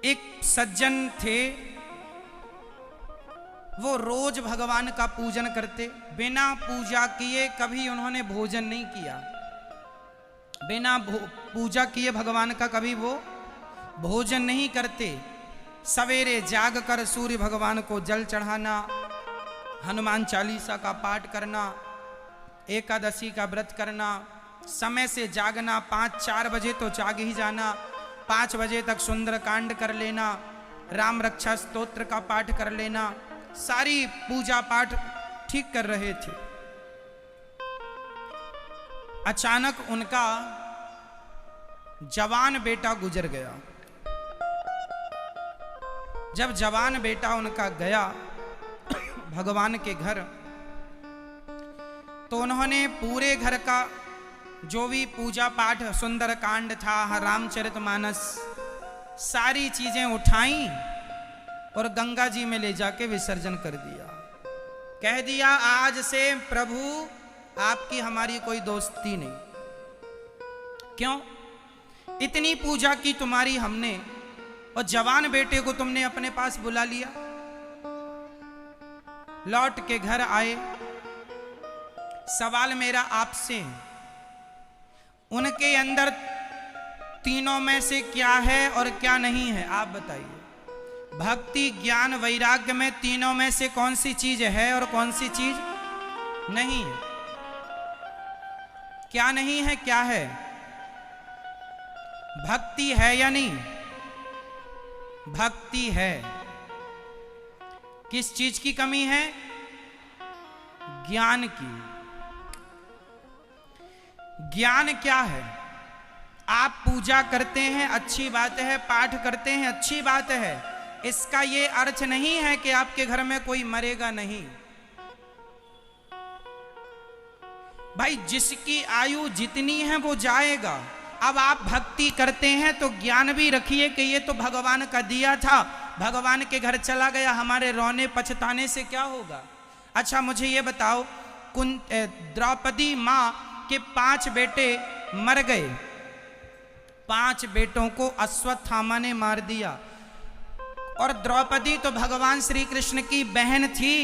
एक सज्जन थे, वो रोज भगवान का पूजन करते, बिना पूजा किए कभी उन्होंने भोजन नहीं किया। बिना पूजा किए भगवान का कभी वो भोजन नहीं करते। सवेरे जाग कर सूर्य भगवान को जल चढ़ाना, हनुमान चालीसा का पाठ करना, एकादशी का व्रत करना, समय से जागना, 5-4 बजे तो जाग ही जाना, 5 बजे तक सुंदरकांड कर लेना, राम रक्षा स्तोत्र का पाठ कर लेना, सारी पूजा पाठ ठीक कर रहे थे। अचानक उनका जवान बेटा गुजर गया। जब जवान बेटा उनका गया भगवान के घर, तो उन्होंने पूरे घर का जो भी पूजा पाठ, सुंदरकांड था, रामचरितमानस, सारी चीजें उठाई और गंगा जी में ले जाके विसर्जन कर दिया। कह दिया आज से प्रभु आपकी हमारी कोई दोस्ती नहीं। क्यों? इतनी पूजा की तुम्हारी हमने और जवान बेटे को तुमने अपने पास बुला लिया। लौट के घर आए। सवाल मेरा आपसे, उनके अंदर तीनों में से क्या है और क्या नहीं है, आप बताइए। भक्ति, ज्ञान, वैराग्य में तीनों में से कौन सी चीज है और कौन सी चीज नहीं है? क्या नहीं है, क्या है? भक्ति है या नहीं? भक्ति है। किस चीज की कमी है? ज्ञान की। ज्ञान क्या है? आप पूजा करते हैं, अच्छी बात है, पाठ करते हैं, अच्छी बात है, इसका ये अर्थ नहीं है कि आपके घर में कोई मरेगा नहीं। भाई जिसकी आयु जितनी है वो जाएगा। अब आप भक्ति करते हैं तो ज्ञान भी रखिए कि ये तो भगवान का दिया था, भगवान के घर चला गया, हमारे रोने पछताने से क्या होगा। अच्छा मुझे ये बताओ, द्रौपदी माँ के 5 बेटे मर गए, 5 बेटों को अश्वत्थामा ने मार दिया। और द्रौपदी तो भगवान श्री कृष्ण की बहन थी,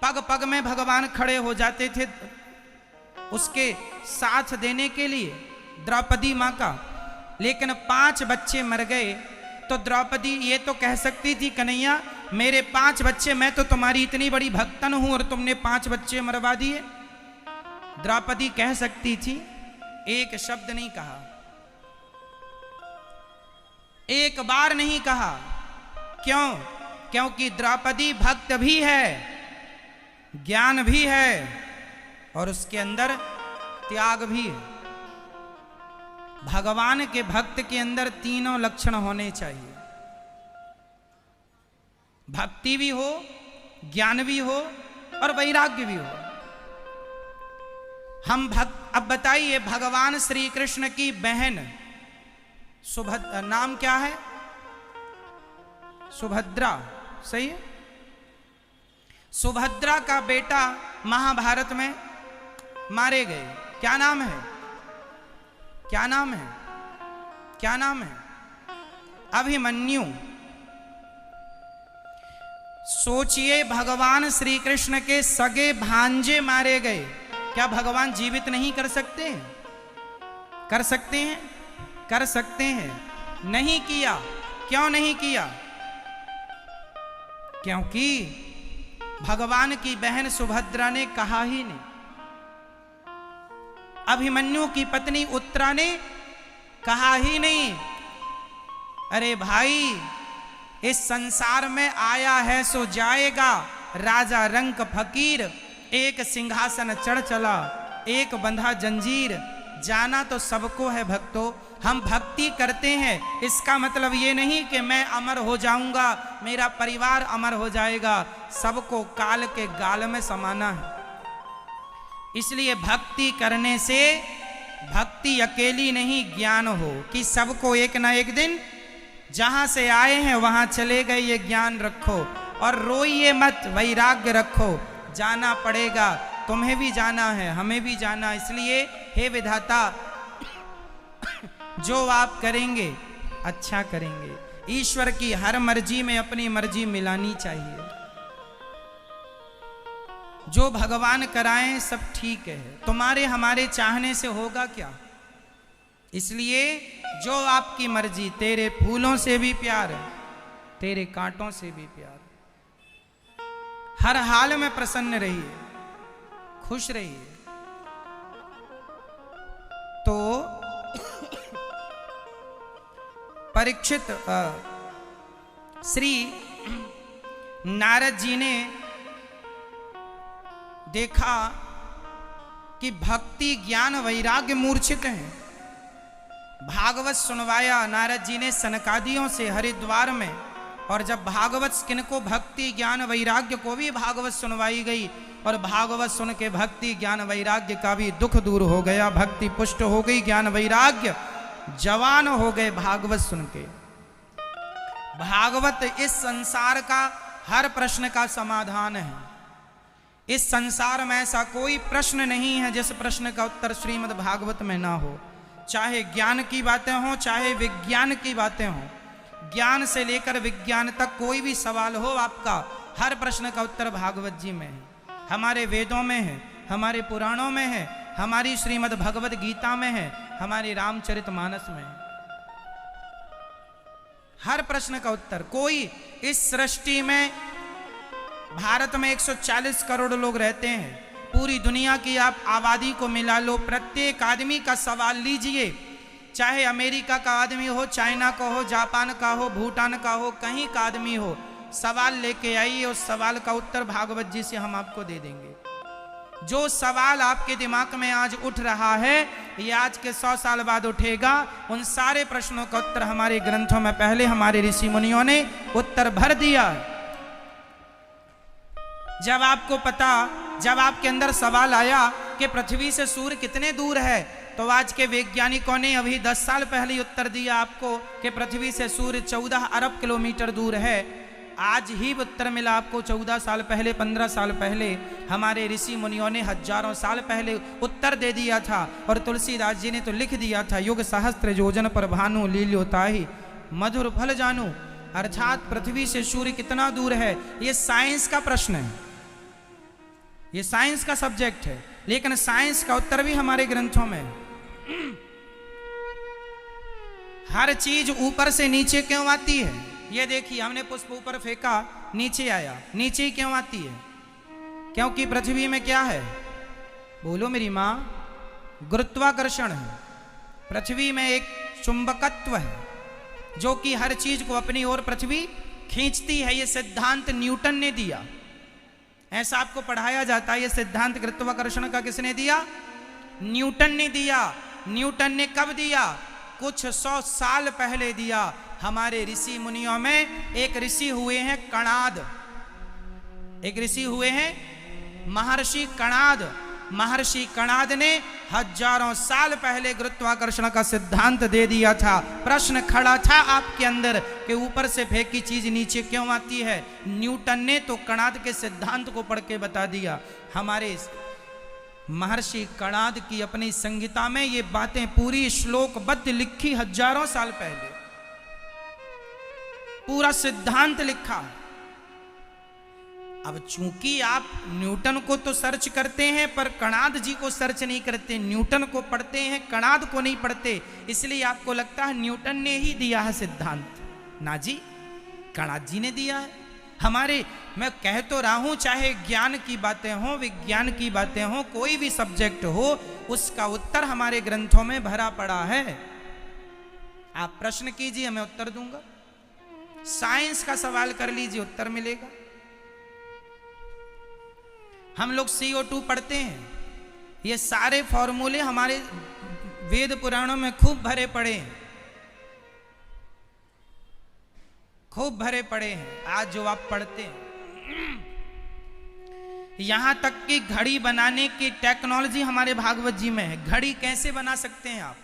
पग पग में भगवान खड़े हो जाते थे उसके साथ देने के लिए, द्रौपदी माँ का। लेकिन 5 बच्चे मर गए तो द्रौपदी ये तो कह सकती थी कन्हैया मेरे 5 बच्चे, मैं तो तुम्हारी इतनी बड़ी भक्तन हूं और तुमने 5 बच्चे मरवा दिए। द्रौपदी कह सकती थी, एक शब्द नहीं कहा, एक बार नहीं कहा। क्यों? क्योंकि द्रौपदी भक्त भी है, ज्ञान भी है और उसके अंदर त्याग भी है। भगवान के भक्त के अंदर तीनों लक्षण होने चाहिए। भक्ति भी हो, ज्ञान भी हो और वैराग्य भी हो। अब बताइए, भगवान श्री कृष्ण की बहन नाम क्या है? सुभद्रा, सही है? सुभद्रा का बेटा महाभारत में मारे गए, क्या नाम है? क्या नाम है? क्या नाम है? अभिमन्यु। सोचिए, भगवान श्री कृष्ण के सगे भांजे मारे गए, क्या भगवान जीवित नहीं कर सकते हैं? कर सकते हैं, कर सकते हैं। नहीं किया। क्यों नहीं किया? क्योंकि भगवान की बहन सुभद्रा ने कहा ही नहीं। अभिमन्यु की पत्नी उत्तरा ने कहा ही नहीं। अरे भाई, इस संसार में आया है सो जाएगा, राजा रंक फकीर, एक सिंहासन चढ़ चला, एक बंधा जंजीर, जाना तो सबको है भक्तों। हम भक्ति करते हैं, इसका मतलब ये नहीं कि मैं अमर हो जाऊंगा, मेरा परिवार अमर हो जाएगा। सबको काल के गाल में समाना है। इसलिए भक्ति करने से भक्ति अकेली नहीं, ज्ञान हो कि सबको एक ना एक दिन जहां से आए हैं वहां चले गए, ये ज्ञान रखो। और रोइए मत, वैराग्य रखो। जाना पड़ेगा, तुम्हें भी जाना है, हमें भी जाना। इसलिए हे विधाता, जो आप करेंगे अच्छा करेंगे, ईश्वर की हर मर्जी में अपनी मर्जी मिलानी चाहिए। जो भगवान कराएं सब ठीक है, तुम्हारे हमारे चाहने से होगा क्या। इसलिए जो आपकी मर्जी, तेरे फूलों से भी प्यार है, तेरे कांटों से भी प्यार, हर हाल में प्रसन्न रहिए, खुश रहिए। तो परीक्षित श्री नारद जी ने देखा कि भक्ति ज्ञान वैराग्य मूर्छित हैं। भागवत सुनवाया नारद जी ने सनकादियों से हरिद्वार में, और जब भागवत किनको भक्ति ज्ञान वैराग्य को भी भागवत सुनवाई गई, और भागवत सुन के भक्ति ज्ञान वैराग्य का भी दुख दूर हो गया, भक्ति पुष्ट हो गई, ज्ञान वैराग्य जवान हो गए भागवत सुन के। भागवत इस संसार का हर प्रश्न का समाधान है। इस संसार में ऐसा कोई प्रश्न नहीं है जिस प्रश्न का उत्तर श्रीमद् भागवत में ना हो। चाहे ज्ञान की बातें हों, चाहे विज्ञान की बातें हों, ज्ञान से लेकर विज्ञान तक कोई भी सवाल हो आपका, हर प्रश्न का उत्तर भागवत जी में है, हमारे वेदों में है, हमारे पुराणों में है, हमारी श्रीमद् भगवत गीता में है, हमारे रामचरितमानस में है। हर प्रश्न का उत्तर। कोई इस सृष्टि में, भारत में 140 करोड़ लोग रहते हैं, पूरी दुनिया की आप आबादी को मिला लो, प्रत्येक आदमी का सवाल लीजिए, चाहे अमेरिका का आदमी हो, चाइना का हो, जापान का हो, भूटान का हो, कहीं का आदमी हो, सवाल लेके आइए, उस सवाल का उत्तर भागवत जी से हम आपको दे देंगे। जो सवाल आपके दिमाग में आज उठ रहा है, ये आज के 100 साल बाद उठेगा। उन सारे प्रश्नों का उत्तर हमारे ग्रंथों में पहले हमारे ऋषि मुनियों ने उत्तर भर दिया। जब आपको पता, जब आपके अंदर सवाल आया कि पृथ्वी से सूर्य कितने दूर है, तो आज के वैज्ञानिकों ने अभी 10 साल पहले उत्तर दिया आपको कि पृथ्वी से सूर्य 14 अरब किलोमीटर दूर है। आज ही उत्तर मिला आपको 14 साल पहले, 15 साल पहले हमारे ऋषि मुनियों ने हजारों साल पहले उत्तर दे दिया था। और तुलसीदास जी ने तो लिख दिया था, युग सहस्त्र योजन पर भानु लील्योताहि मधुर फल जानू। अर्थात पृथ्वी से सूर्य कितना दूर है, ये साइंस का प्रश्न है, ये साइंस का सब्जेक्ट है, लेकिन साइंस का उत्तर भी हमारे ग्रंथों में है। हर चीज ऊपर से नीचे क्यों आती है? ये देखिए, हमने पुष्प ऊपर फेंका, नीचे आया, नीचे ही क्यों आती है? क्योंकि पृथ्वी में क्या है? बोलो मेरी माँ, गुरुत्वाकर्षण है। पृथ्वी में एक चुंबकत्व है जो कि हर चीज को अपनी ओर पृथ्वी खींचती है। ये सिद्धांत न्यूटन ने दिया, ऐसा आपको पढ़ाया जाता है। ये सिद्धांत गुरुत्वाकर्षण का किसने दिया? न्यूटन ने दिया। न्यूटन ने कब दिया? कुछ 100 साल पहले दिया। हमारे ऋषि मुनियों में एक ऋषि हुए हैं कणाद, एक ऋषि हुए हैं महर्षि कणाद। महर्षि कणाद ने हजारों साल पहले गुरुत्वाकर्षण का सिद्धांत दे दिया था। प्रश्न खड़ा था आपके अंदर कि ऊपर से फेंकी चीज नीचे क्यों आती है? न्यूटन ने तो कणाद के सिद्धांत को पढ़ के बता दिया। हमारे महर्षि कणाद की अपनी संहिता में ये बातें पूरी श्लोकबद्ध लिखी, हजारों साल पहले पूरा सिद्धांत लिखा। अब चूंकि आप न्यूटन को तो सर्च करते हैं पर कणाद जी को सर्च नहीं करते, न्यूटन को पढ़ते हैं, कणाद को नहीं पढ़ते, इसलिए आपको लगता है न्यूटन ने ही दिया है सिद्धांत। ना जी, कणाद जी ने दिया है। हमारे, मैं कह तो रहा हूं, चाहे ज्ञान की बातें हो, विज्ञान की बातें हो, कोई भी सब्जेक्ट हो, उसका उत्तर हमारे ग्रंथों में भरा पड़ा है। आप प्रश्न कीजिए, मैं उत्तर दूंगा। साइंस का सवाल कर लीजिए, उत्तर मिलेगा। हम लोग CO2 पढ़ते हैं, ये सारे फॉर्मूले हमारे वेद पुराणों में खूब भरे पड़े हैं, खूब भरे पड़े हैं। आज जो आप पढ़ते हैं, यहां तक कि घड़ी बनाने की टेक्नोलॉजी हमारे भागवत जी में है। घड़ी कैसे बना सकते हैं आप?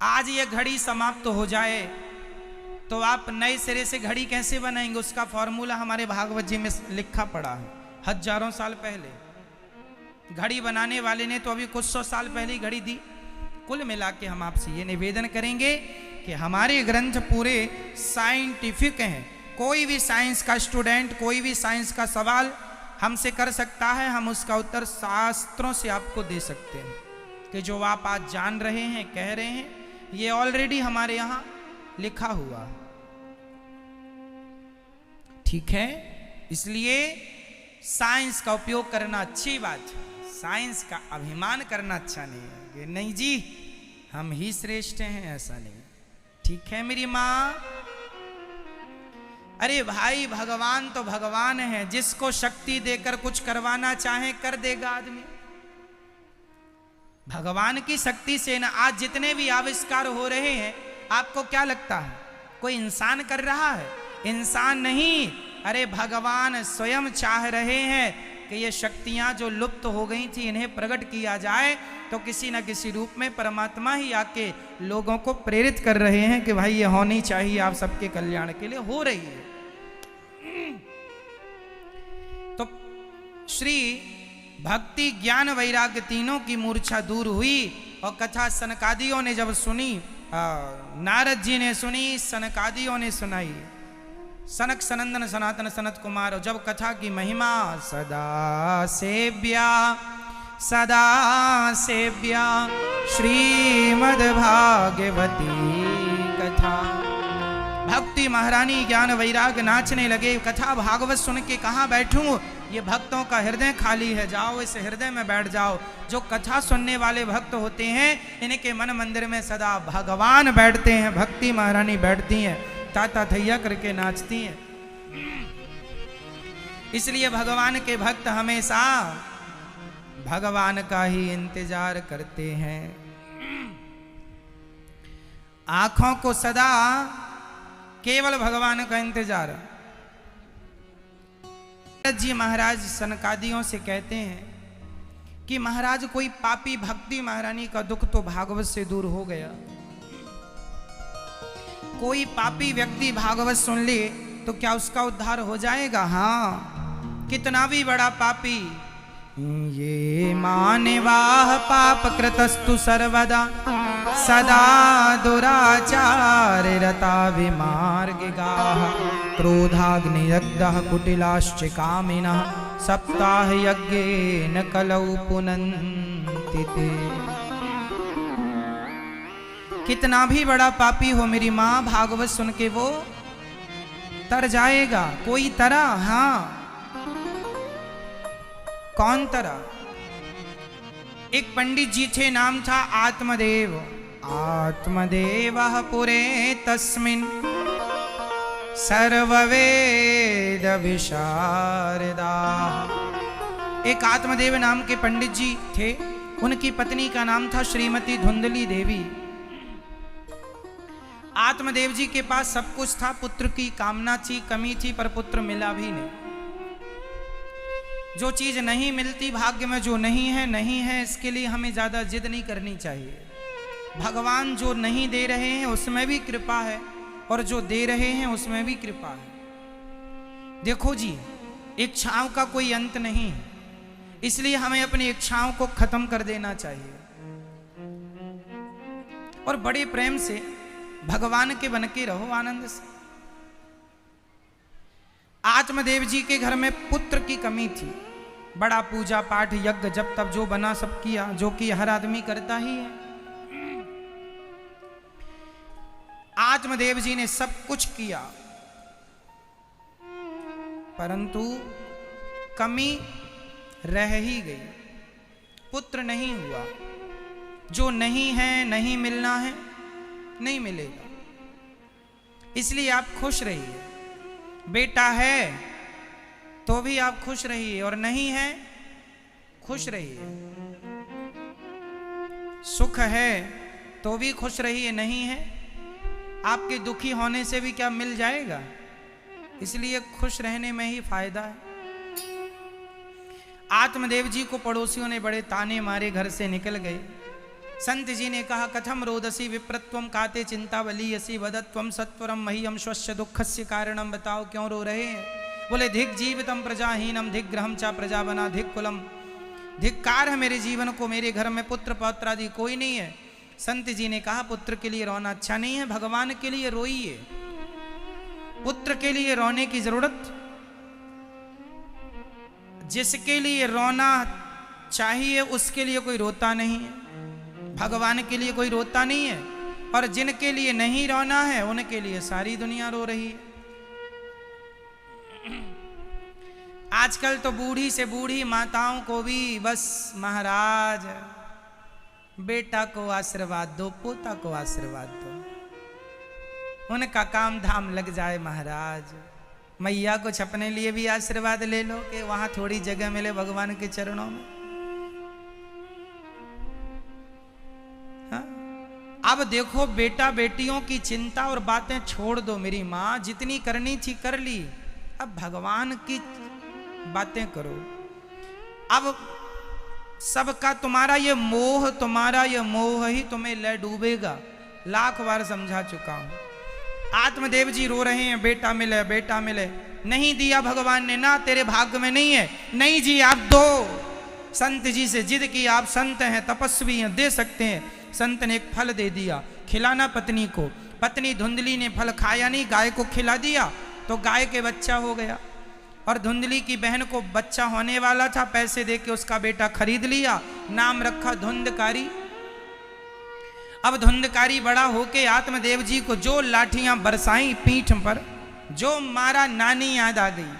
आज ये घड़ी समाप्त हो जाए तो आप नए सिरे से घड़ी कैसे बनाएंगे? उसका फॉर्मूला हमारे भागवत जी में लिखा पड़ा है, हजारों साल पहले। घड़ी बनाने वाले ने तो अभी कुछ 100 साल पहले घड़ी दी। कुल मिला के हम आपसे ये निवेदन करेंगे कि हमारे ग्रंथ पूरे साइंटिफिक हैं। कोई भी साइंस का स्टूडेंट कोई भी साइंस का सवाल हमसे कर सकता है, हम उसका उत्तर शास्त्रों से आपको दे सकते हैं कि जो आप आज जान रहे हैं, कह रहे हैं, ये ऑलरेडी हमारे यहां लिखा हुआ। ठीक है, इसलिए साइंस का उपयोग करना अच्छी बात है, साइंस का अभिमान करना अच्छा नहीं है कि नहीं जी हम ही श्रेष्ठ हैं, ऐसा नहीं। ठीक है मेरी माँ। अरे भाई भगवान तो भगवान है, जिसको शक्ति देकर कुछ करवाना चाहे कर देगा आदमी। भगवान की शक्ति से ना आज जितने भी आविष्कार हो रहे हैं, आपको क्या लगता है कोई इंसान कर रहा है? इंसान नहीं, अरे भगवान स्वयं चाह रहे हैं कि ये शक्तियां जो लुप्त हो गई थी इन्हें प्रकट किया जाए, तो किसी न किसी रूप में परमात्मा ही आके लोगों को प्रेरित कर रहे हैं कि भाई ये होनी चाहिए, आप सबके कल्याण के लिए हो रही है। तो श्री भक्ति ज्ञान वैराग्य तीनों की मूर्छा दूर हुई और कथा सनकादियों ने जब सुनी, नारद जी ने सुनी, सनकादियों ने सुनाई, सनक सनंदन सनातन सनत कुमार, जब कथा की महिमा सदा सेव्या श्रीमद् भागवती कथा। भक्ति महारानी ज्ञान वैराग नाचने लगे। कथा भागवत सुन के कहाँ बैठूं, ये भक्तों का हृदय खाली है, जाओ इस हृदय में बैठ जाओ। जो कथा सुनने वाले भक्त होते हैं इनके मन मंदिर में सदा भगवान बैठते हैं, भक्ति महारानी बैठती हैं, ताता थैया करके नाचती हैं। इसलिए भगवान के भक्त हमेशा भगवान का ही इंतजार करते हैं, आंखों को सदा केवल भगवान का इंतजार। जी महाराज सनकादियों से कहते हैं कि महाराज कोई पापी भक्ति महारानी का दुख तो भागवत से दूर हो गया। कोई पापी व्यक्ति भागवत सुन ले तो क्या उसका उद्धार हो जाएगा? हाँ, कितना भी बड़ा पापी। ये मानवाह पाप कृतस्तु सर्वदा सदा दुराचार रता विमार्गिगाः क्रोधाग्निदग्धः कुटिलाश्च कामिनः सप्ताह यज्ञेन कलौ पुनन्ति ते। कितना भी बड़ा पापी हो मेरी माँ, भागवत सुन के वो तर जाएगा। कोई तरह, हाँ कौन तरह? एक पंडित जी थे, नाम था आत्मदेव। आत्मदेवः पुरे तस्मिन् सर्ववेद विशारदाः। एक आत्मदेव नाम के पंडित जी थे, उनकी पत्नी का नाम था श्रीमती धुंधली देवी। आत्मदेव जी के पास सब कुछ था, पुत्र की कामना थी, कमी थी, पर पुत्र मिला भी नहीं। जो चीज नहीं मिलती भाग्य में, जो नहीं है नहीं है, इसके लिए हमें ज्यादा जिद नहीं करनी चाहिए। भगवान जो नहीं दे रहे हैं उसमें भी कृपा है, और जो दे रहे हैं उसमें भी कृपा है। देखो जी, इच्छाओं का कोई अंत नहीं है, इसलिए हमें अपनी इच्छाओं को खत्म कर देना चाहिए और बड़े प्रेम से भगवान के बन के रहो, आनंद से। आत्मदेव जी के घर में पुत्र की कमी थी, बड़ा पूजा पाठ यज्ञ जब तब जो बना सब किया, जो कि हर आदमी करता ही है। आत्मदेव जी ने सब कुछ किया, परंतु कमी रह ही गई, पुत्र नहीं हुआ। जो नहीं है, नहीं मिलना है, नहीं मिलेगा। इसलिए आप खुश रहिए। बेटा है तो भी आप खुश रहिए, और नहीं है खुश रहिए। सुख है तो भी खुश रहिए, नहीं है आपके दुखी होने से भी क्या मिल जाएगा? इसलिए खुश रहने में ही फायदा है। आत्मदेव जी को पड़ोसियों ने बड़े ताने मारे, घर से निकल गए। संत जी ने कहा, कथम रोदसी विप्रत्वम काते चिंता बलीयसी वदत्वम सत्वरम मह्यम स्वस्य दुखस्य कारणम। बताओ क्यों रो रहे हैं? बोले, धिक जीवितम प्रजाहीनम धिक ग्रहम चा प्रजा बना धिक कुलम। धिक्कार है मेरे जीवन को, मेरे घर में पुत्र पौत्र आदि कोई नहीं है, संत जी ने कहा पुत्र के लिए रोना अच्छा नहीं है, भगवान के लिए रोइए। पुत्र के लिए रोने की जरूरत, जिसके लिए रोना चाहिए उसके लिए कोई रोता नहीं है, भगवान के लिए कोई रोता नहीं है। और जिनके लिए नहीं रोना है उनके लिए सारी दुनिया रो रही है। आजकल तो बूढ़ी से बूढ़ी माताओं को भी बस महाराज बेटा को आशीर्वाद दो, पोता को आशीर्वाद दो, उनका काम धाम लग जाए महाराज। मैया कुछ अपने लिए भी आशीर्वाद ले लो कि वहां थोड़ी जगह मिले भगवान के चरणों में। हाँ? अब देखो बेटा बेटियों की चिंता और बातें छोड़ दो, मेरी माँ जितनी करनी थी कर ली, अब भगवान की बातें करो। अब सबका तुम्हारा ये मोह ही तुम्हें ले डूबेगा। लाख बार समझा चुका हूं। आत्मदेव जी रो रहे हैं बेटा मिले, बेटा मिले, नहीं दिया भगवान ने, ना तेरे भाग्य में नहीं है। नहीं जी आप दो। संत जी से जिद की, आप संत हैं, तपस्वी हैं, दे सकते हैं। संत ने एक फल दे दिया, खिलाना पत्नी को। पत्नी धुंधली ने फल खाया नहीं, गाय को खिला दिया तो गाय के बच्चा हो गया। और धुंधली की बहन को बच्चा होने वाला था, पैसे देके उसका बेटा खरीद लिया, नाम रखा धुंधकारी। अब धुंधकारी बड़ा होके आत्मदेव जी को जो लाठियां बरसाई पीठ पर, जो मारा, नानी याद आ गई।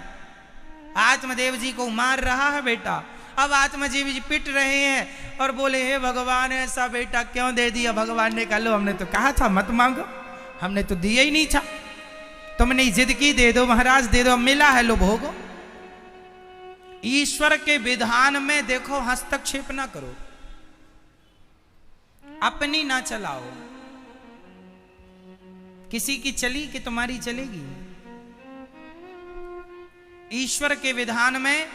आत्मदेव जी को मार रहा है बेटा। अब आत्मदेव जी पिट रहे हैं और बोले हे भगवान ऐसा बेटा क्यों दे दिया। भगवान ने कहा लो हमने तो कहा था मत मांगो, हमने तो दिया ही नहीं था, तुमने जिद की दे दो महाराज, दे दो, मिला है लो भोगो। ईश्वर के विधान में देखो हस्तक्षेप ना करो, अपनी ना चलाओ। किसी की चली कि तुम्हारी चलेगी। ईश्वर के विधान में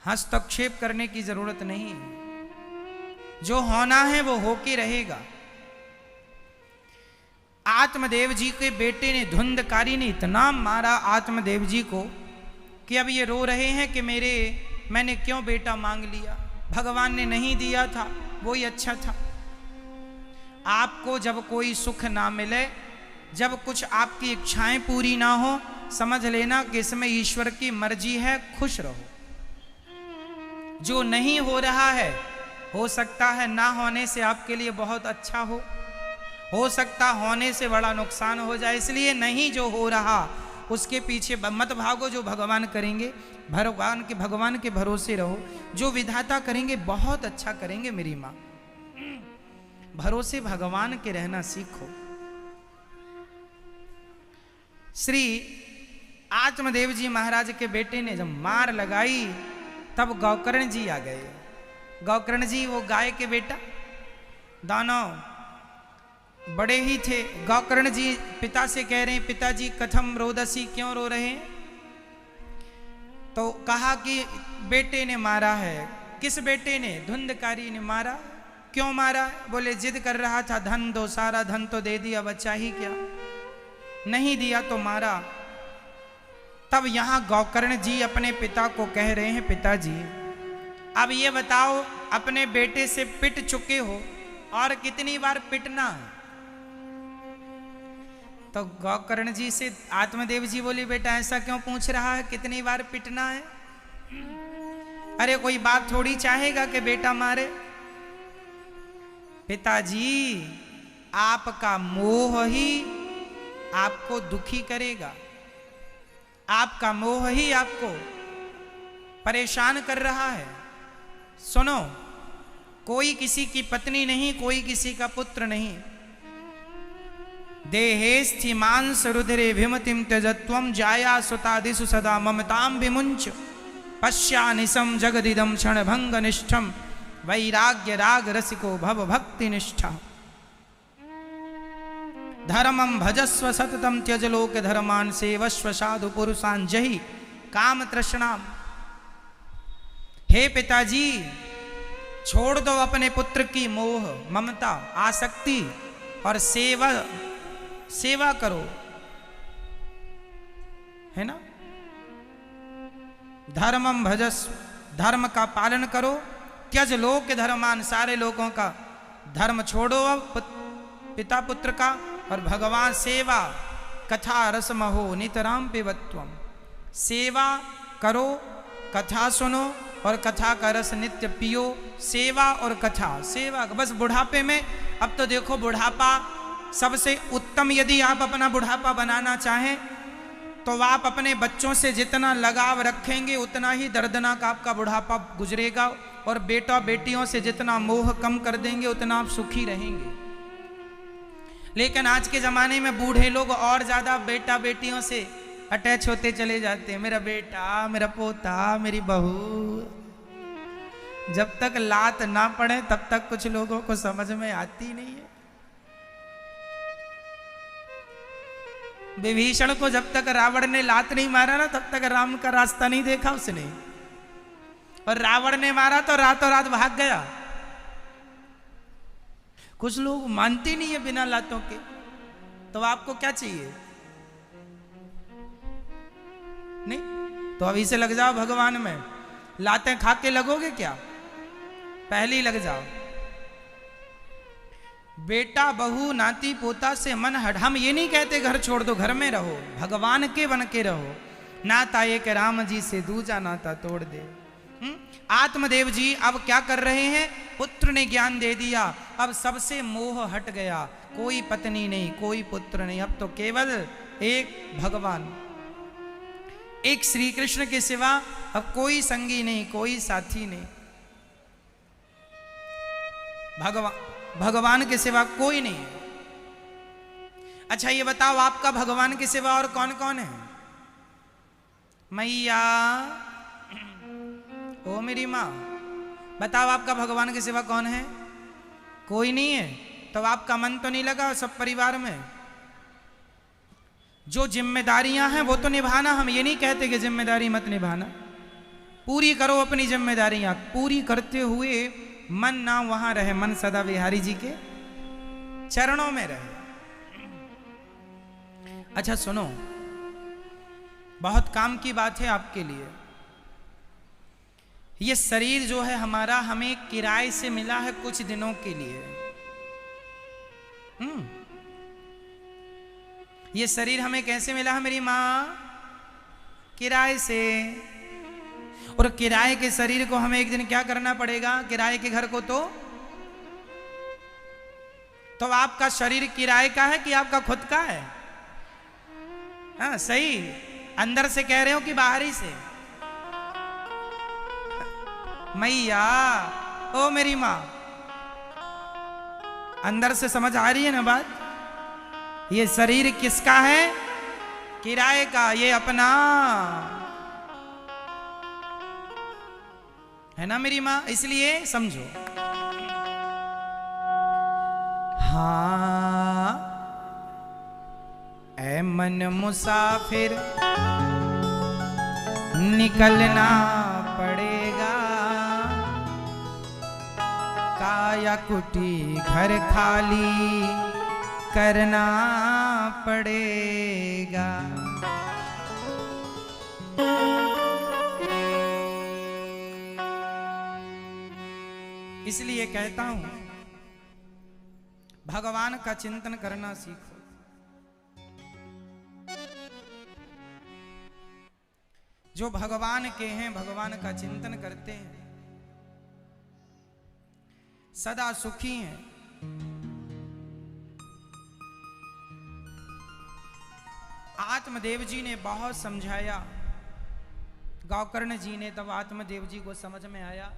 हस्तक्षेप करने की जरूरत नहीं है। जो होना है वो होके रहेगा। आत्मदेव जी के बेटे ने, धुंधकारी ने इतना मारा आत्मदेव जी को कि अब ये रो रहे हैं कि मैंने क्यों बेटा मांग लिया, भगवान ने नहीं दिया था, वो ही अच्छा था। आपको जब कोई सुख ना मिले, जब कुछ आपकी इच्छाएं पूरी ना हो, समझ लेना कि इसमें ईश्वर की मर्जी है, खुश रहो। जो नहीं हो रहा है, हो सकता है ना होने से आपके लिए बहुत अच्छा हो सकता होने से बड़ा नुकसान हो जाए। इसलिए नहीं जो हो रहा उसके पीछे मत भागो, जो भगवान करेंगे भगवान के भरोसे रहो। जो विधाता करेंगे बहुत अच्छा करेंगे मेरी माँ। भरोसे भगवान के रहना सीखो। श्री आत्मदेव जी महाराज के बेटे ने जब मार लगाई तब गौकर्ण जी आ गए। गौकर्ण जी वो गाय के बेटा, दानव बड़े ही थे। गौकर्ण जी पिता से कह रहे हैं पिताजी कथम रोदसी, क्यों रो रहे हैं। तो कहा कि बेटे ने मारा है। किस बेटे ने? धुंधकारी ने मारा। क्यों मारा? बोले जिद कर रहा था धन दो, सारा धन तो दे दिया, बचा ही क्या, नहीं दिया तो मारा। तब यहां गौकर्ण जी अपने पिता को कह रहे हैं पिताजी अब ये बताओ अपने बेटे से पिट चुके हो और कितनी बार पिटना है। तो गौकर्ण जी से आत्मदेव जी बोले बेटा ऐसा क्यों पूछ रहा है, कितनी बार पिटना है। अरे कोई बात थोड़ी चाहेगा कि बेटा मारे। पिताजी आपका मोह ही आपको दुखी करेगा, आपका मोह ही आपको परेशान कर रहा है। सुनो, कोई किसी की पत्नी नहीं, कोई किसी का पुत्र नहीं। देहेस्थि मांस रुधिरे भिमतिम त्यजत्वम जाया सुतादिषु सदा ममताम विमुंच पश्यानिशम जगदिदम क्षण भंग निष्ठम वैराग्य राग रसिको भव भक्ति निष्ठा धर्मम भजस्व सततम त्यज लोक धर्मान सेवस्व साधु पुरुषान जहि काम तृष्णाम। हे पिताजी, छोड़ दो अपने पुत्र की मोह, ममता, आसक्ति और सेवा करो, है ना। धर्मम भजस्व, धर्म का पालन करो। त्यज लोक धर्मान, सारे लोगों का धर्म छोड़ो अब पिता पुत्र का, और भगवान सेवा कथा रसमहो नितराम पिबत्वम। सेवा करो, कथा सुनो और कथा का रस नित्य पियो। सेवा और कथा, सेवा बस बुढ़ापे में। अब तो देखो बुढ़ापा सबसे उत्तम, यदि आप अपना बुढ़ापा बनाना चाहें तो आप अपने बच्चों से जितना लगाव रखेंगे उतना ही दर्दनाक आपका बुढ़ापा गुजरेगा, और बेटा बेटियों से जितना मोह कम कर देंगे उतना आप सुखी रहेंगे। लेकिन आज के ज़माने में बूढ़े लोग और ज़्यादा बेटा बेटियों से अटैच होते चले जाते हैं। मेरा बेटा, मेरा पोता, मेरी बहू। जब तक लात ना पड़े तब तक कुछ लोगों को समझ में आती नहीं है। विभीषण को जब तक रावण ने लात नहीं मारा ना तब तक राम का रास्ता नहीं देखा उसने, और रावण ने मारा तो रातों रात भाग गया। कुछ लोग मानते नहीं है बिना लातों के। तो आपको क्या चाहिए? नहीं तो अभी से लग जाओ भगवान में। लातें खा के लगोगे क्या? पहले ही लग जाओ। बेटा बहू नाती पोता से मन हट। हम ये नहीं कहते घर छोड़ दो, घर में रहो, भगवान के बन के रहो। नाता एक राम जी से दूजा नाता तोड़ दे। आत्मदेव जी अब क्या कर रहे हैं? पुत्र ने ज्ञान दे दिया, अब सबसे मोह हट गया। कोई पत्नी नहीं, कोई पुत्र नहीं, अब तो केवल एक भगवान, एक श्री कृष्ण के सिवा अब कोई संगी नहीं, कोई साथी नहीं। भगवान के सिवा कोई नहीं है। अच्छा ये बताओ आपका भगवान के सिवा और कौन कौन है? मैया, ओ मेरी माँ, बताओ आपका भगवान के सिवा कौन है? कोई नहीं है। तो आपका मन तो नहीं लगा सब परिवार में? जो जिम्मेदारियां हैं वो तो निभाना। हम ये नहीं कहते कि जिम्मेदारी मत निभाना, पूरी करो अपनी जिम्मेदारियां। पूरी करते हुए मन ना वहां रहे, मन सदा बिहारी जी के चरणों में रहे। अच्छा सुनो, बहुत काम की बात है आपके लिए। ये शरीर जो है हमारा, हमें किराए से मिला है कुछ दिनों के लिए। ये शरीर हमें कैसे मिला है मेरी माँ? किराए से। और किराए के शरीर को हमें एक दिन क्या करना पड़ेगा? किराए के घर को तो आपका शरीर किराए का है कि आपका खुद का है? हाँ सही, अंदर से कह रहे हो कि बाहरी से? मैया, ओ मेरी माँ, अंदर से समझ आ रही है ना बात? ये शरीर किसका है? किराए का। ये अपना है ना मेरी माँ, इसलिए समझो। हाँ ऐ मन मुसाफिर निकलना पड़ेगा, काया कुटी घर खाली करना पड़ेगा। इसलिए कहता हूं भगवान का चिंतन करना सीखो। जो भगवान के हैं, भगवान का चिंतन करते हैं, सदा सुखी हैं। आत्मदेव जी ने बहुत समझाया, गौकर्ण जी ने, तब आत्मदेव जी को समझ में आया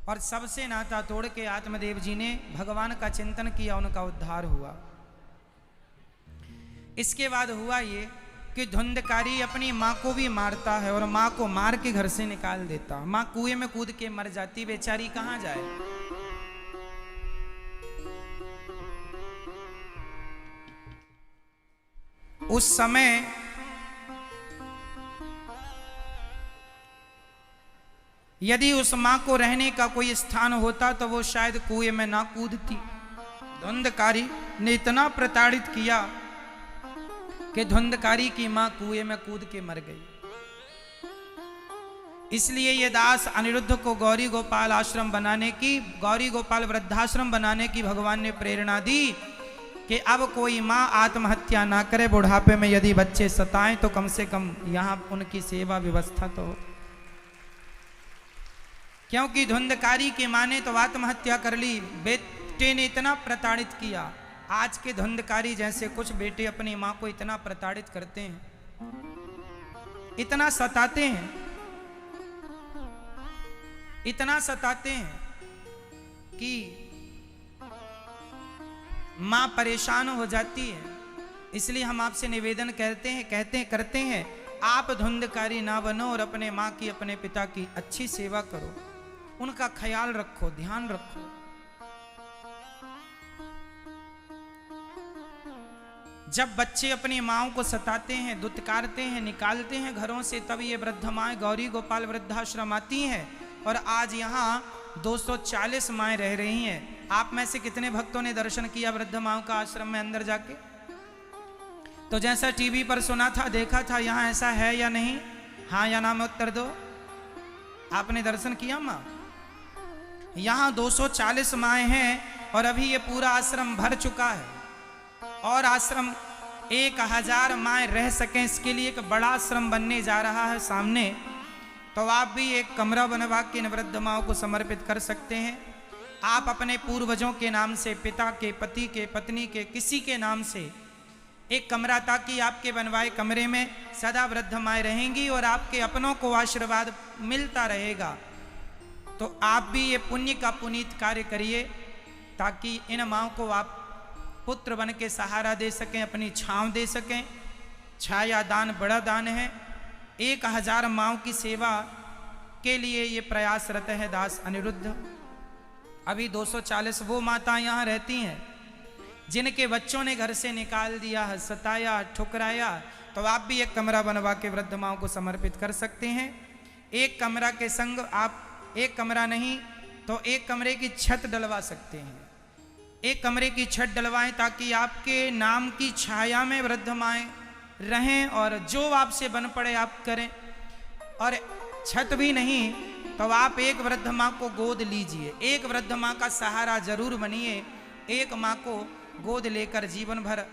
और सबसे नाता तोड़ के आत्मदेव जी ने भगवान का चिंतन किया, उनका उद्धार हुआ। इसके बाद हुआ ये कि धुंधकारी अपनी माँ को भी मारता है और माँ को मार के घर से निकाल देता। माँ कुएं में कूद के मर जाती, बेचारी कहाँ जाए। उस समय यदि उस मां को रहने का कोई स्थान होता तो वो शायद कुएं में ना कूदती। धुंधकारी ने इतना प्रताड़ित किया कि धुंधकारी की मां कुएं में कूद के मर गई। इसलिए ये दास अनिरुद्ध को गौरी गोपाल आश्रम बनाने की, गौरी गोपाल वृद्धाश्रम बनाने की भगवान ने प्रेरणा दी कि अब कोई माँ आत्महत्या ना करे, बुढ़ापे में यदि बच्चे सताएं तो कम से कम यहाँ उनकी सेवा व्यवस्था तो हो। क्योंकि धुंधकारी की माँ ने तो आत्महत्या कर ली, बेटे ने इतना प्रताड़ित किया। आज के धुंधकारी जैसे कुछ बेटे अपनी माँ को इतना प्रताड़ित करते हैं, इतना सताते हैं, इतना सताते हैं कि माँ परेशान हो जाती है। इसलिए हम आपसे निवेदन करते हैं आप धुंधकारी ना बनो और अपने माँ की, अपने पिता की अच्छी सेवा करो, उनका ख्याल रखो, ध्यान रखो। जब बच्चे अपनी माँओं को सताते हैं, दुत्कारते हैं, निकालते हैं घरों से, तब ये वृद्ध माएँ गौरी गोपाल वृद्धाश्रम आती हैं और आज यहाँ 240 माएँ रह रही हैं। आप में से कितने भक्तों ने दर्शन किया वृद्ध माँओं का आश्रम में अंदर जाके? तो जैसा टीवी पर सुना था, देखा था, यहाँ ऐसा है या नहीं? हाँ या ना में उत्तर दो। आपने दर्शन किया माँ? यहाँ 240 माएँ हैं और अभी ये पूरा आश्रम भर चुका है और आश्रम 1000 माएँ रह सकें, इसके लिए एक बड़ा आश्रम बनने जा रहा है सामने। तो आप भी एक कमरा बनवा के इन वृद्ध माओं को समर्पित कर सकते हैं। आप अपने पूर्वजों के नाम से, पिता के, पति के, पत्नी के, किसी के नाम से एक कमरा, ताकि आपके बनवाए कमरे में सदा वृद्ध माएँ रहेंगी और आपके अपनों को आशीर्वाद मिलता रहेगा। तो आप भी ये पुण्य का पुनीत कार्य करिए ताकि इन माओं को आप पुत्र बन के सहारा दे सकें, अपनी छांव दे सकें। छाया दान बड़ा दान है। 1000 माओं की सेवा के लिए ये प्रयासरत है दास अनिरुद्ध। अभी 240 वो माताएं यहाँ रहती हैं जिनके बच्चों ने घर से निकाल दिया है, सताया, ठुकराया। तो आप भी एक कमरा बनवा के वृद्ध माओं को समर्पित कर सकते हैं। एक कमरा के संग आप एक कमरा नहीं तो एक कमरे की छत डलवा सकते हैं। एक कमरे की छत डलवाएं ताकि आपके नाम की छाया में वृद्ध माएँ रहें और जो आपसे बन पड़े आप करें। और छत भी नहीं तो आप एक वृद्ध माँ को गोद लीजिए, एक वृद्ध माँ का सहारा जरूर बनिए। एक माँ को गोद लेकर जीवन भर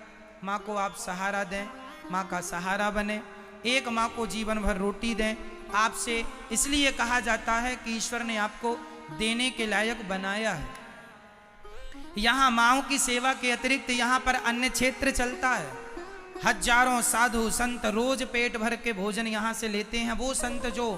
माँ को आप सहारा दें, माँ का सहारा बने। एक माँ को जीवन भर रोटी दें। आपसे इसलिए कहा जाता है कि ईश्वर ने आपको देने के लायक बनाया है। यहाँ माँओं की सेवा के अतिरिक्त यहाँ पर अन्य क्षेत्र चलता है। हजारों साधु संत रोज पेट भर के भोजन यहाँ से लेते हैं। वो संत जो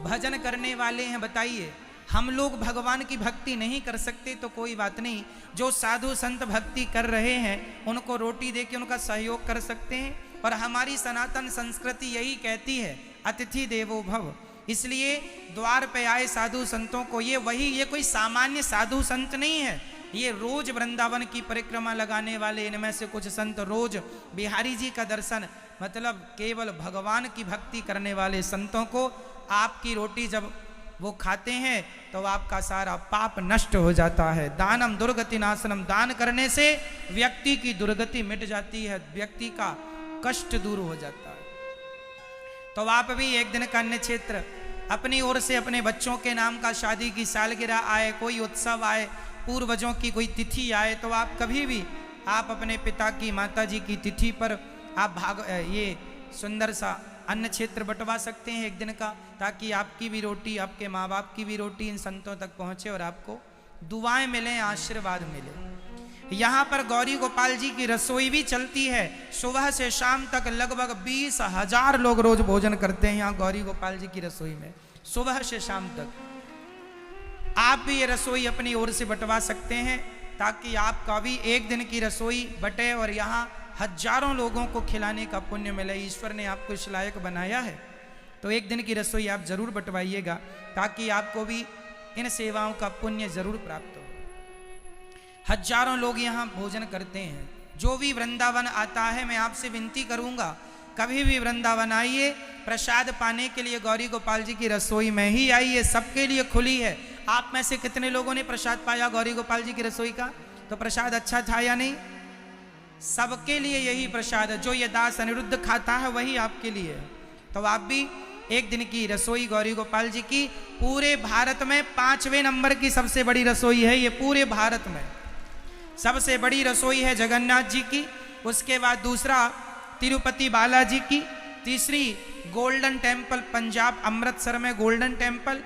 भजन करने वाले हैं, बताइए, हम लोग भगवान की भक्ति नहीं कर सकते तो कोई बात नहीं, जो साधु संत भक्ति कर रहे हैं उनको रोटी दे के उनका सहयोग कर सकते हैं। और हमारी सनातन संस्कृति यही कहती है, अतिथि देवो भव। इसलिए द्वार पे आए साधु संतों को ये कोई सामान्य साधु संत नहीं है, ये रोज वृंदावन की परिक्रमा लगाने वाले इनमें से कुछ संत रोज बिहारी जी का दर्शन, मतलब केवल भगवान की भक्ति करने वाले संतों को आपकी रोटी जब वो खाते हैं तो आपका सारा पाप नष्ट हो जाता है। दानम दुर्गति नाशनम, दान करने से व्यक्ति की दुर्गति मिट जाती है, व्यक्ति का कष्ट दूर हो जाता है। तो आप भी एक दिन का अन्य क्षेत्र अपनी ओर से अपने बच्चों के नाम का, शादी की सालगिरह आए, कोई उत्सव आए, पूर्वजों की कोई तिथि आए, तो आप कभी भी आप अपने पिता की, माता जी की तिथि पर आप ये सुंदर सा अन्न क्षेत्र बंटवा सकते हैं एक दिन का, ताकि आपकी भी रोटी, आपके माँ बाप की भी रोटी इन संतों तक पहुँचे और आपको दुआएं मिलें, आशीर्वाद मिले। यहाँ पर गौरी गोपाल जी की रसोई भी चलती है। सुबह से शाम तक लगभग 20,000 लोग रोज भोजन करते हैं यहाँ गौरी गोपाल जी की रसोई में, सुबह से शाम तक। आप भी ये रसोई अपनी ओर से बंटवा सकते हैं ताकि आपका भी एक दिन की रसोई बटे और यहाँ हजारों लोगों को खिलाने का पुण्य मिले। ईश्वर ने आपको इस लायक बनाया है तो एक दिन की रसोई आप जरूर बंटवाइएगा ताकि आपको भी इन सेवाओं का पुण्य जरूर प्राप्त हो। हजारों लोग यहाँ भोजन करते हैं। जो भी वृंदावन आता है, मैं आपसे विनती करूँगा, कभी भी वृंदावन आइए, प्रसाद पाने के लिए गौरी गोपाल जी की रसोई में ही आइए, सबके लिए खुली है। आप में से कितने लोगों ने प्रसाद पाया गौरी गोपाल जी की रसोई का? तो प्रसाद अच्छा था या नहीं? सबके लिए यही प्रसाद है। जो ये दास अनिरुद्ध खाता है वही आपके लिए है। तो आप भी एक दिन की रसोई गौरी गोपाल जी की पूरे भारत में 5वें नंबर की सबसे बड़ी रसोई है ये पूरे भारत में। सबसे बड़ी रसोई है जगन्नाथ जी की, उसके बाद दूसरा तिरुपति बालाजी की, तीसरी गोल्डन टेम्पल पंजाब अमृतसर में गोल्डन टेम्पल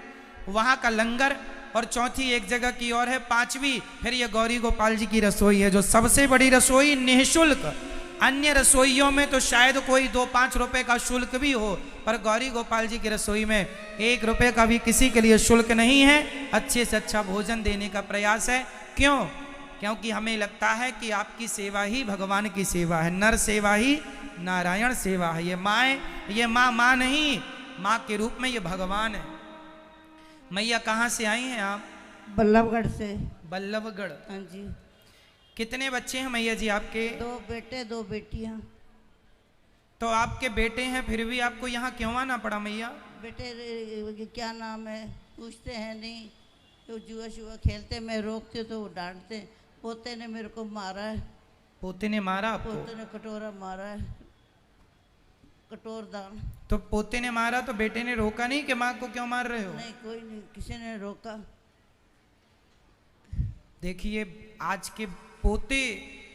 वहाँ का लंगर, और चौथी एक जगह की और है, पांचवी फिर ये गौरी गोपाल जी की रसोई है जो सबसे बड़ी रसोई निःशुल्क। अन्य रसोइयों में तो शायद कोई 2-5 रुपए का शुल्क भी हो, पर गौरी गोपाल जी की रसोई में 1 रुपए का भी किसी के लिए शुल्क नहीं है। अच्छे से अच्छा भोजन देने का प्रयास है। क्यों? क्योंकि हमें लगता है कि आपकी सेवा ही भगवान की सेवा है, नर सेवा ही नारायण सेवा है। ये माँ नहीं, माँ के रूप में ये भगवान है। मैया कहाँ से आई हैं आप? बल्लभगढ़ से। बल्लभगढ़। हाँ जी। कितने बच्चे हैं मैया जी आपके? 2 बेटे 2 बेटियाँ। तो आपके बेटे हैं फिर भी आपको यहाँ क्यों आना पड़ा मैया? बेटे क्या नाम है पूछते हैं नहीं, तो जुआ शुआ खेलते, मैं रोकती हूँ तो वो डांटते। पोते ने मेरे को मारा है। पोते ने मारा आपको? पोते ने कटोरा मारा है, कटोर दान। तो पोते ने मारा तो बेटे ने रोका नहीं कि माँ को क्यों मार रहे हो? नहीं, कोई नहीं, किसी ने रोका। देखिए आज के पोते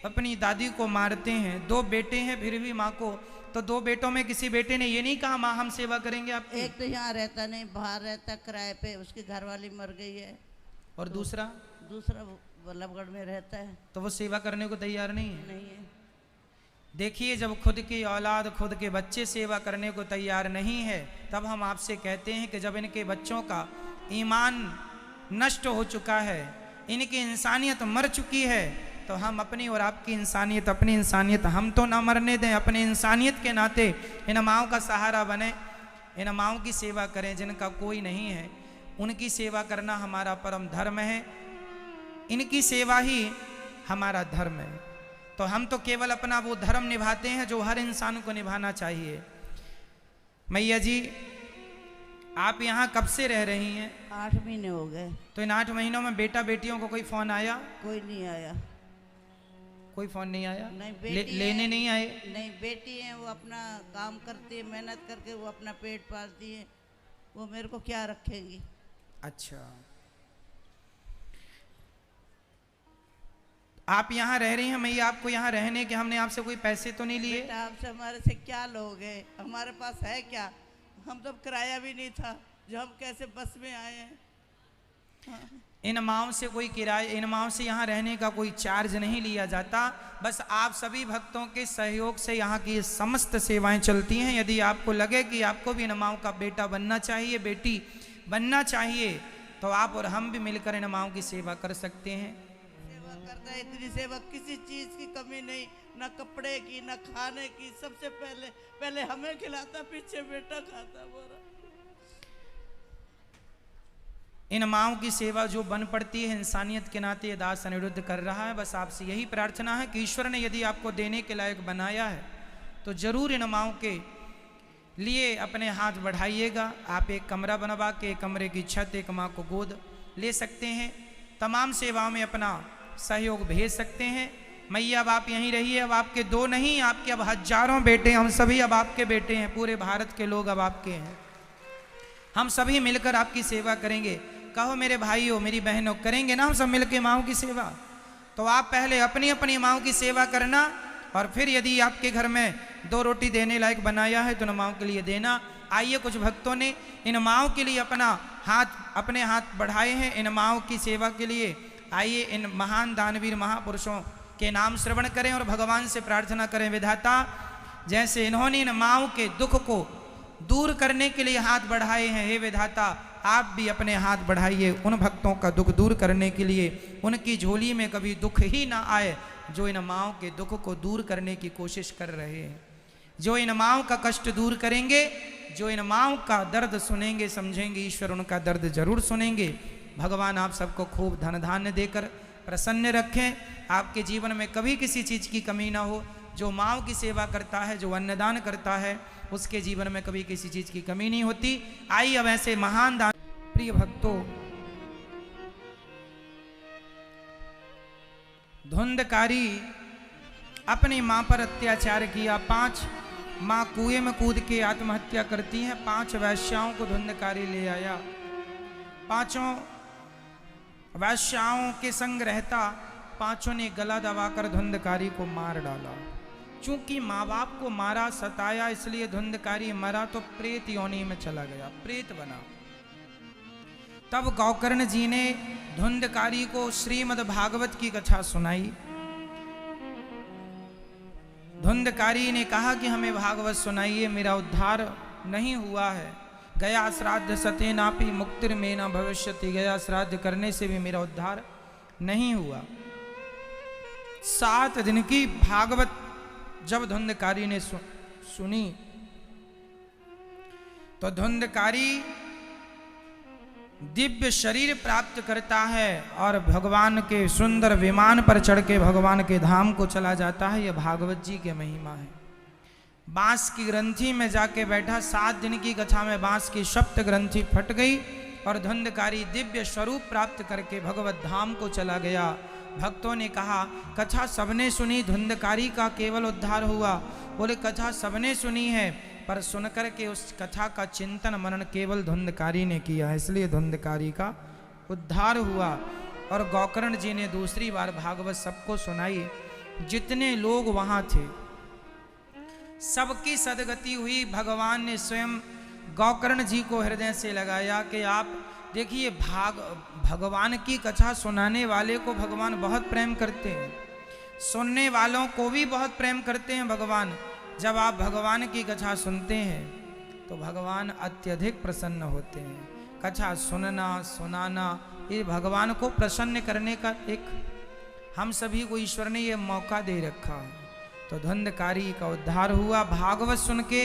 अपनी दादी को मारते हैं, 2 बेटे हैं फिर भी माँ को, तो 2 बेटों में किसी बेटे ने ये नहीं कहा माँ हम सेवा करेंगे आपकी? एक तो यहाँ रहता नहीं, बाहर रहता किराए पे, उसकी घरवाली मर गई है। और तो दूसरा बल्लभगढ़ में रहता है। तो वो सेवा करने को तैयार नहीं है? नहीं है। देखिए जब खुद की औलाद खुद के बच्चे सेवा करने को तैयार नहीं है, तब हम आपसे कहते हैं कि जब इनके बच्चों का ईमान नष्ट हो चुका है, इनकी इंसानियत मर चुकी है, तो हम अपनी और आपकी इंसानियत, अपनी इंसानियत हम तो ना मरने दें। अपनी इंसानियत के नाते इन माँओं का सहारा बने, इन माँओं की सेवा करें जिनका कोई नहीं है। उनकी सेवा करना हमारा परम धर्म है, इनकी सेवा ही हमारा धर्म है। तो हम तो केवल अपना वो धर्म निभाते हैं जो हर इंसान को निभाना चाहिए। मैया जी आप यहाँ कब से रह रही हैं? 8 महीने हो गए। तो इन 8 महीनों में बेटा बेटियों को कोई फोन आया? कोई नहीं आया। कोई फोन नहीं आया? नहीं, लेने नहीं आए? नहीं, बेटी है, वो अपना काम करती है, मेहनत करके वो अपना पेट पालती है, वो मेरे को क्या रखेंगी। अच्छा, आप यहाँ रह रही हैं मैया, आपको यहाँ रहने के हमने आपसे कोई पैसे तो नहीं लिए? बेटा आपसे हमारे से क्या लोगे, हमारे पास है क्या? हम तो किराया भी नहीं था जो हम कैसे बस में आए हैं। हाँ। इन माँओं से कोई किराए, इन माँओं से यहाँ रहने का कोई चार्ज नहीं लिया जाता, बस आप सभी भक्तों के सहयोग से यहाँ की समस्त सेवाएं चलती हैं। यदि आपको लगे कि आपको भी इन माँओं का बेटा बनना चाहिए, बेटी बनना चाहिए, तो आप और हम भी मिलकर इन माँओं की सेवा कर सकते हैं। सेवा करता है, इतनी सेवा, किसी चीज की कमी नहीं, न कपड़े की न खाने की। सबसे पहले हमें खिलाता, पीछे बेटा खाता। बोरा इन माँओं की सेवा जो बन पड़ती है, इंसानियत के नाते ये दास अनिरुद्ध कर रहा है। बस आपसे यही प्रार्थना है कि ईश्वर ने यदि आपको देने के लायक बनाया है तो जरूर इन माँओं के लिए अपने हाथ बढ़ाइएगा। आप एक कमरा बनवा के, एक कमरे की छत, एक माँ को गोद ले सकते हैं, तमाम सेवाओं में अपना सहयोग भेज सकते हैं। मैया अब आप यहीं रहिए, अब आपके 2 नहीं, आपके अब हजारों बेटे, हम सभी अब आपके बेटे हैं, पूरे भारत के लोग अब आपके हैं। हम सभी मिलकर आपकी सेवा करेंगे। कहो मेरे भाइयों, मेरी बहनों, करेंगे ना हम सब मिलकर माँओं की सेवा? तो आप पहले अपनी अपनी माँओं की सेवा करना, और फिर यदि आपके घर में 2 रोटी देने लायक बनाया है तो इन माँओं के लिए देना। आइए, कुछ भक्तों ने इन माँओं के लिए अपने हाथ बढ़ाए हैं इन माँओं की सेवा के लिए। आइए इन महान दानवीर महापुरुषों के नाम श्रवण करें और भगवान से प्रार्थना करें, विधाता जैसे इन्होंने इन माँओं के दुख को दूर करने के लिए हाथ बढ़ाए हैं, हे विधाता आप भी अपने हाथ बढ़ाइए उन भक्तों का दुख दूर करने के लिए। उनकी झोली में कभी दुख ही ना आए जो इन माँओं के दुख को दूर करने की कोशिश कर रहे हैं, जो इन माँओं का कष्ट दूर करेंगे, जो इन माँओं का दर्द सुनेंगे, समझेंगे, ईश्वर उनका दर्द जरूर सुनेंगे। भगवान आप सबको खूब धन धान्य देकर प्रसन्न रखें, आपके जीवन में कभी किसी चीज़ की कमी ना हो। जो माँओं की सेवा करता है, जो अन्नदान करता है, उसके जीवन में कभी किसी चीज़ की कमी नहीं होती। आइए अब ऐसे महान दान, प्रिय भक्तों, धुंधकारी अपनी माँ पर अत्याचार किया, 5 माँ कुएं में कूद के आत्महत्या करती हैं। 5 वैश्याओं को धुंधकारी ले आया, 5 वैश्याओं के संग रहता 5 ने गला दबाकर धुंधकारी को मार डाला। चूंकि माँ बाप को मारा सताया, इसलिए धुंधकारी मरा तो प्रेत योनि में चला गया, प्रेत बना। तब गौकर्ण जी ने धुंधकारी को श्रीमद् भागवत की कथा सुनाई। धुंधकारी ने कहा कि हमें भागवत सुनाइए, मेरा उद्धार नहीं हुआ है। गया श्राद्ध सतेनापि मुक्तिर्मेना भविष्यति, गया श्राद्ध करने से भी मेरा उद्धार नहीं हुआ। 7 दिन की भागवत जब धुंधकारी ने सुनी तो धुंधकारी दिव्य शरीर प्राप्त करता है और भगवान के सुंदर विमान पर चढ़ के भगवान के धाम को चला जाता है। यह भागवत जी के महिमा है। बांस की ग्रंथि में जाके बैठा, 7 दिन की कथा में बांस की सप्त ग्रंथि फट गई और धुंधकारी दिव्य स्वरूप प्राप्त करके भगवत धाम को चला गया। भक्तों ने कहा कथा सबने सुनी, धुंधकारी का केवल उद्धार हुआ। बोले कथा सबने सुनी है, पर सुनकर के उस कथा का चिंतन मनन केवल धुंधकारी ने किया, इसलिए धुंधकारी का उद्धार हुआ। और गौकर्ण जी ने दूसरी बार भागवत सबको सुनाई। जितने लोग वहां थे सबकी सदगति हुई। भगवान ने स्वयं गौकर्ण जी को हृदय से लगाया कि आप देखिए, भगवान की कथा सुनाने वाले को भगवान बहुत प्रेम करते हैं, सुनने वालों को भी बहुत प्रेम करते हैं भगवान। जब आप भगवान की कथा सुनते हैं तो भगवान अत्यधिक प्रसन्न होते हैं। कथा सुनना सुनाना ये भगवान को प्रसन्न करने का एक हम सभी को ईश्वर ने ये मौका दे रखा है। तो धुंधकारी का उद्धार हुआ। भागवत सुन के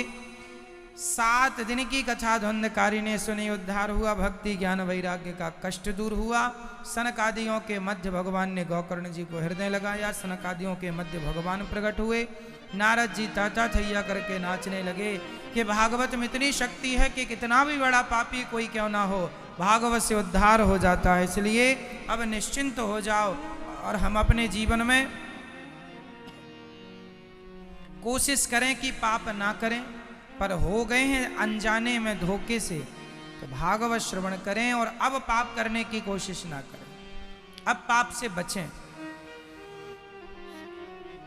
7 दिन की कथा धुंधकारी ने सुनी, उद्धार हुआ। भक्ति ज्ञान वैराग्य का कष्ट दूर हुआ। सनकादियों के मध्य भगवान ने गौकर्ण जी को हृदय लगाया। सनकादियों के मध्य भगवान प्रकट हुए। नारद जी ताता थैया करके नाचने लगे कि भागवत में इतनी शक्ति है कि कितना भी बड़ा पापी कोई क्यों ना हो, भागवत से उद्धार हो जाता है। इसलिए अब निश्चिंत हो जाओ और हम अपने जीवन में कोशिश करें कि पाप ना करें, पर हो गए हैं अनजाने में धोखे से तो भागवत श्रवण करें और अब पाप करने की कोशिश ना करें, अब पाप से बचें।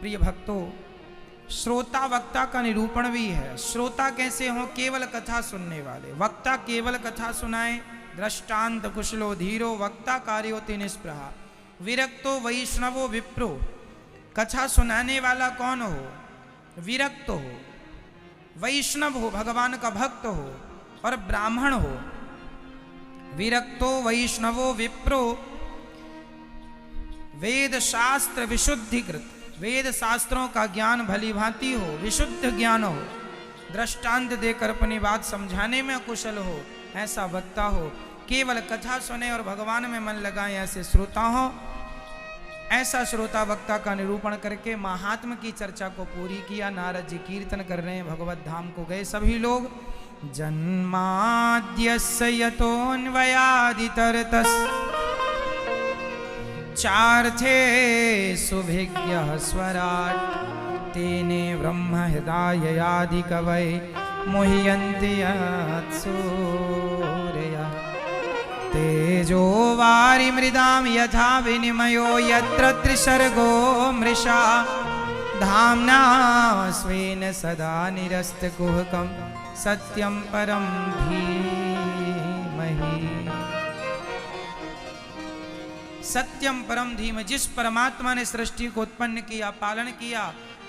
प्रिय भक्तों, श्रोता वक्ता का निरूपण भी है। श्रोता कैसे हो? केवल कथा सुनने वाले। वक्ता केवल कथा सुनाए, दृष्टांत कुशलो धीरो, वक्ता कार्योति निष्प्रहा, विरक्तो वैष्णवो विप्रो। कथा सुनाने वाला कौन हो? विरक्त हो, वैष्णव हो, भगवान का भक्त हो और ब्राह्मण हो। विरक्तो वैष्णवो विप्रो, वेद शास्त्र विशुद्धिकृत, वेद शास्त्रों का ज्ञान भली भांति हो, विशुद्ध ज्ञान हो, दृष्टांत देकर अपनी बात समझाने में कुशल हो, ऐसा वक्ता हो। केवल कथा सुने और भगवान में मन लगाए ऐसे श्रोता हो। ऐसा श्रोता वक्ता का निरूपण करके महात्म की चर्चा को पूरी किया। नारद जी कीर्तन कर रहे हैं, भगवत धाम को गए सभी लोग। जन्माद्यस्य यतोऽन्वयादितरतस् चार्थे सुभिज्ञः स्वराट् तेने ब्रह्म हृदयादि कवये मुह्यन्ति यत्सूरयः तेजो वारिमृदां यथा विनिमयो यत्र त्रिसर्गो मृषा धाम्ना स्वेन सदा निरस्तकुहकं सत्यं परं धीमहि। सत्यम परम धीमहि, जिस परमात्मा ने सृष्टि को उत्पन्न किया, पालन किया,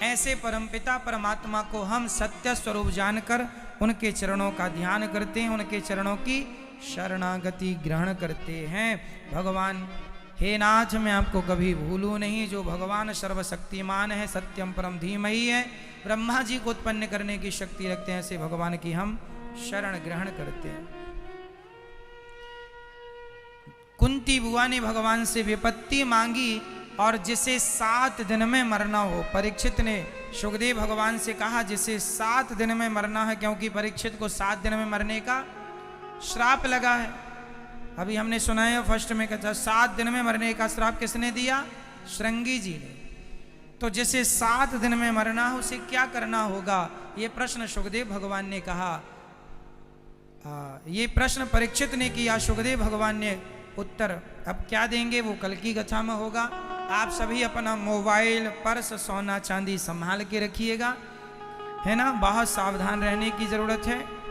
ऐसे परमपिता परमात्मा को हम सत्य स्वरूप जानकर उनके चरणों का ध्यान करते हैं, उनके चरणों की शरणागति ग्रहण करते हैं। भगवान, हे नाथ, मैं आपको कभी भूलूं नहीं। जो भगवान सर्वशक्तिमान है, सत्यम परम धीमहि है, ब्रह्मा जी को उत्पन्न करने की शक्ति रखते हैं, ऐसे भगवान की हम शरण ग्रहण करते हैं। कुंती बुआ ने भगवान से विपत्ति मांगी और जिसे 7 दिन में मरना हो। परीक्षित ने सुखदेव भगवान से कहा जिसे 7 दिन में मरना है, क्योंकि परीक्षित को 7 दिन में मरने का श्राप लगा है। अभी हमने सुना है फर्स्ट में कहा 7 दिन में मरने का श्राप किसने दिया? श्रृंगी जी ने। तो जिसे 7 दिन में मरना हो उसे क्या करना होगा? ये प्रश्न सुखदेव भगवान ने कहा। ये प्रश्न परीक्षित ने किया, सुखदेव भगवान ने उत्तर अब क्या देंगे वो कल की कथा में होगा। आप सभी अपना मोबाइल, पर्स, सोना चांदी संभाल के रखिएगा, है ना। बहुत सावधान रहने की जरूरत है।